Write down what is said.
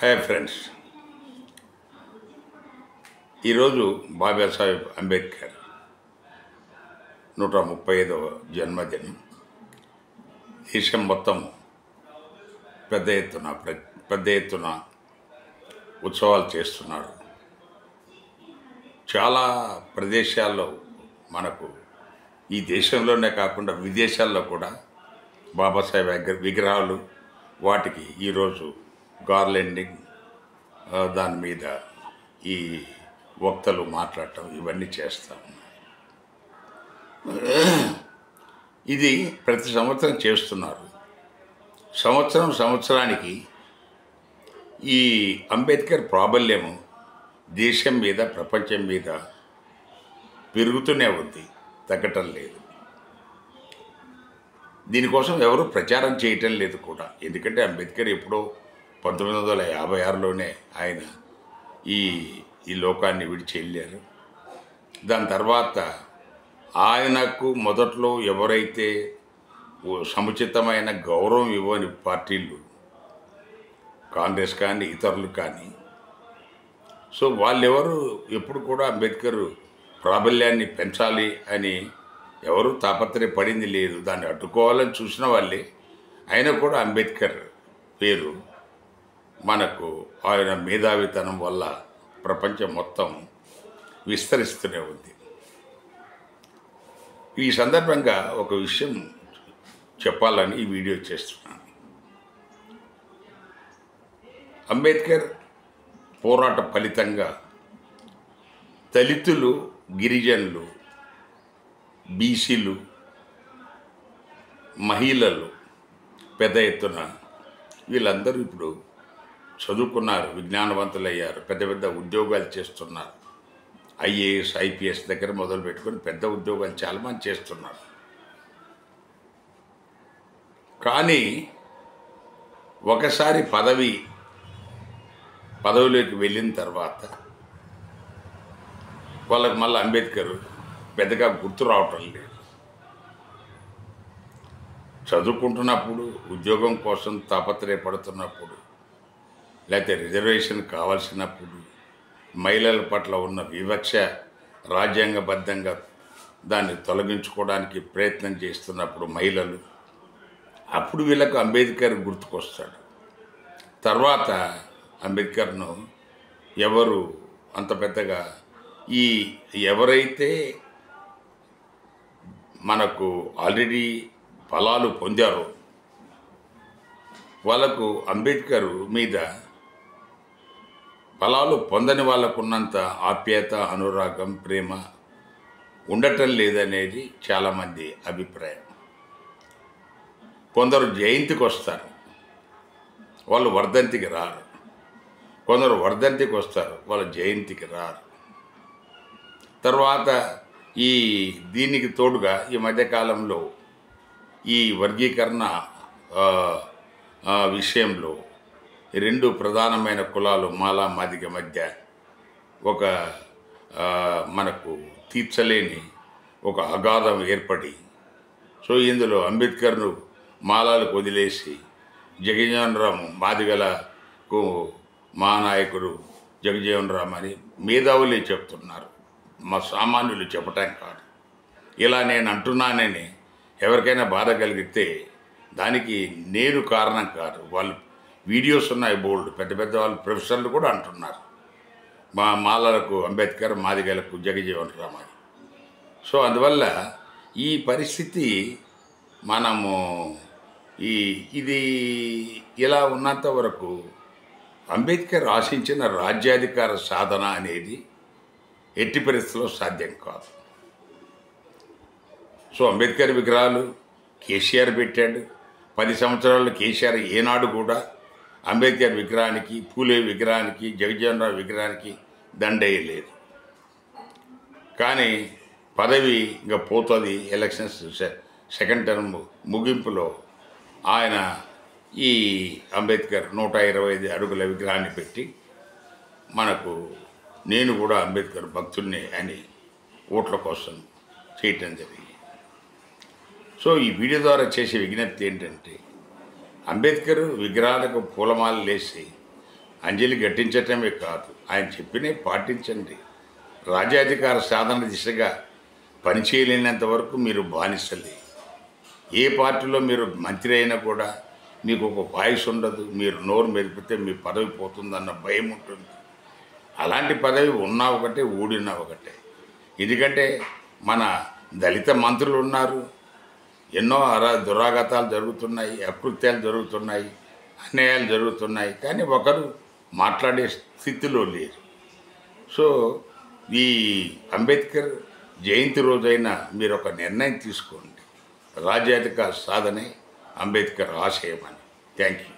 Hi friends, ఈరోజు బాబాసాహెబ్ అంబేద్కర్ 135వ జన్మదినం. దేశం మొత్తం పెద్ద ఎత్తున ఉత్సవాలు చేస్తున్నారు. చాలా ప్రదేశాల్లో మనకు ఈ దేశంలోనే కాకుండా విదేశాల్లో కూడా బాబాసాహెబ్ విగ్రహాలు, వాటికి ఈరోజు గార్లెండింగ్, దాని మీద ఈ వక్తలు మాట్లాడటం ఇవన్నీ చేస్తాం. ఇది ప్రతి సంవత్సరం చేస్తున్నారు. సంవత్సరానికి ఈ అంబేద్కర్ ప్రాబల్యము దేశం మీద, ప్రపంచం మీద పెరుగుతూనే ఉంది, తగ్గటం లేదు. దీనికోసం ఎవరు ప్రచారం చేయటం లేదు కూడా. ఎందుకంటే అంబేద్కర్ ఎప్పుడో 1956లోనే ఆయన ఈ లోకాన్ని విడిచి వెళ్ళారు. దాని తర్వాత ఆయనకు మొదట్లో ఎవరైతే సముచితమైన గౌరవం ఇవ్వని పార్టీలు, కాంగ్రెస్ కానీ ఇతరులు కానీ, సో వాళ్ళెవరు ఎప్పుడు కూడా అంబేద్కర్ ప్రాబల్యాన్ని పెంచాలి అని ఎవరు తాపత్రయపడింది లేదు. దాన్ని అడ్డుకోవాలని చూసిన వాళ్ళే. అయినా కూడా అంబేద్కర్ పేరు మనకు ఆయన మేధావితనం వల్ల ప్రపంచం మొత్తం విస్తరిస్తూనే ఉంది. ఈ సందర్భంగా ఒక విషయం చెప్పాలని ఈ వీడియో చేస్తున్నాను. అంబేద్కర్ పోరాట ఫలితంగా దళితులు, గిరిజనులు, బీసీలు, మహిళలు పెద్ద ఎత్తున వీళ్ళందరూ ఇప్పుడు చదువుకున్నారు, విజ్ఞానవంతులయ్యారు, పెద్ద ఉద్యోగాలు చేస్తున్నారు. ఐఏఎస్, ఐపీఎస్ దగ్గర మొదలు పెట్టుకొని పెద్ద ఉద్యోగాలు చాలామంది చేస్తున్నారు. కానీ ఒకసారి పదవిలోకి వెళ్ళిన తర్వాత వాళ్ళకి మళ్ళీ అంబేద్కర్ పెద్దగా గుర్తు రావటం లేదు. చదువుకుంటున్నప్పుడు, ఉద్యోగం కోసం తాపత్రయపడుతున్నప్పుడు, లేకపోతే రిజర్వేషన్ కావాల్సినప్పుడు, మహిళల పట్ల ఉన్న వివక్ష రాజ్యాంగబద్ధంగా దాన్ని తొలగించుకోవడానికి ప్రయత్నం చేస్తున్నప్పుడు మహిళలు, అప్పుడు వీళ్ళకు అంబేద్కర్ గుర్తుకొస్తాడు. తర్వాత అంబేద్కర్ను ఎవరు అంత పెద్దగా ఎవరైతే మనకు ఆల్రెడీ ఫలాలు పొందారో వాళ్ళకు అంబేద్కర్ మీద ఫలాలు పొందని వాళ్ళకున్నంత ఆప్యాయత, అనురాగం, ప్రేమ ఉండటం లేదనేది చాలామంది అభిప్రాయం. కొందరు జయంతికి వస్తారు, వాళ్ళు వర్ధంతికి రారు. కొందరు వర్ధంతికి వస్తారు, వాళ్ళ జయంతికి రారు. తర్వాత దీనికి తోడుగా ఈ మధ్యకాలంలో ఈ వర్గీకరణ విషయంలో రెండు ప్రధానమైన కులాలు మాలా మాదిగ మధ్య ఒక మనకు తీర్చలేని ఒక అగాధం ఏర్పడి, సో ఇందులో అంబేద్కర్ను మాలాలకు వదిలేసి జగజీవన్ రామ్ మాదిగలకు మహానాయకుడు జగజీవన్ రామ్ అని మేధావులే చెప్తున్నారు, మా సామాన్యులు చెప్పటం కాదు. ఇలా నేను అంటున్నానని ఎవరికైనా బాధ కలిగితే దానికి నేను కారణం కాదు. వాళ్ళు వీడియోస్ ఉన్నాయి బోల్డ్, పెద్ద వాళ్ళు ప్రొఫెసర్లు కూడా అంటున్నారు మా మాలలకు అంబేద్కర్, మాదిగలకు జగజీవన్ రామ్ అని. సో అందువల్ల ఈ పరిస్థితి మనము ఇది ఇలా ఉన్నంత వరకు అంబేద్కర్ ఆశించిన రాజ్యాధికార సాధన అనేది ఎట్టి పరిస్థితుల్లో సాధ్యం కాదు. సో అంబేద్కర్ విగ్రహాలు కేసీఆర్ పెట్టాడు. 10 సంవత్సరాల్లో కేసీఆర్ ఏనాడు కూడా అంబేద్కర్ విగ్రహానికి, పూలే విగ్రహానికి, జగజీవన్ రామ్ విగ్రహానికి దండేయలేదు. కానీ పదవి ఇంకా పోతుంది. ఎలక్షన్స్ సెకండ్ టర్మ్ ముగింపులో ఆయన ఈ అంబేద్కర్ 125 అడుగుల విగ్రహాన్ని పెట్టి మనకు నేను కూడా అంబేద్కర్ భక్తుడిని అని ఓట్ల కోసం చేయటం జరిగింది. సో ఈ వీడియో ద్వారా చేసే విజ్ఞప్తి ఏంటంటే, అంబేద్కర్ విగ్రహాలకు పూలమాలలు వేసి అంజలి ఘటించటమే కాదు, ఆయన చెప్పినే పాటించండి. రాజ్యాధికార సాధన దిశగా పనిచేయలేనంత వరకు మీరు బానిసలే. ఏ పార్టీలో మీరు మంత్రి అయినా కూడా మీకు ఒక వాయిస్ ఉండదు. మీరు నోరు మెదిపితే మీ పదవి పోతుందన్న భయం ఉంటుంది. అలాంటి పదవి ఉన్నా ఒకటే, ఊడినా ఒకటే. ఎందుకంటే మన దళిత మంత్రులు ఉన్నారు, ఎన్నో దురాగతాలు జరుగుతున్నాయి, అకృత్యాలు జరుగుతున్నాయి, అన్యాయాలు జరుగుతున్నాయి, కానీ ఒకరు మాట్లాడే స్థితిలో లేరు. సో ఈ అంబేద్కర్ జయంతి రోజైనా మీరు ఒక నిర్ణయం తీసుకోండి. రాజ్యాధికార సాధనే అంబేద్కర్ ఆశయం అని. Thank you.